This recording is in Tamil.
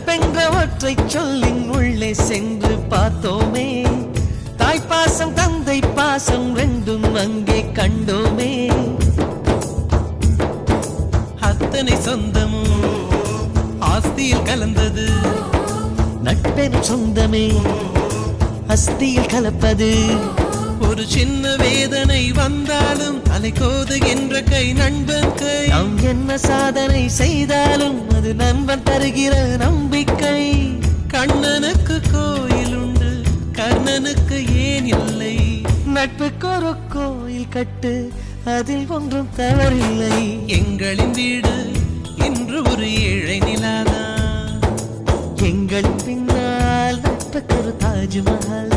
நட்பென்ற ஒற்றை சொல்லின் உள்ளே சென்று பார்த்தோமே, தாய்ப்பாசம் தந்தை பாசம் ரெண்டும் அங்கே கண்டோமே. அத்தனை சொந்தமும் ஆஸ்தியில் கலந்தது, நட்பெனும் சொந்தமே அஸ்தியில் கலப்பது. ஒரு சின்ன வேதனை வந்தாலும் அலைக்கோது என்ற கை நண்பன் கை. நாம் என்ன சாதனை செய்தாலும் அது நண்பன் தருகிற நம்பிக்கை. கண்ணனுக்கு கோயில் உண்டு, கர்ணனுக்கு ஏன் இல்லை? நட்புக்கு ஒரு கோயில் கட்டு, அதில் ஒன்றும் தவறில்லை. எங்களின் வீடு இன்று ஒரு ஏழை நிலாதான், எங்களின் பின்னால் நட்புக்கு ஒரு தாஜ்மஹால்.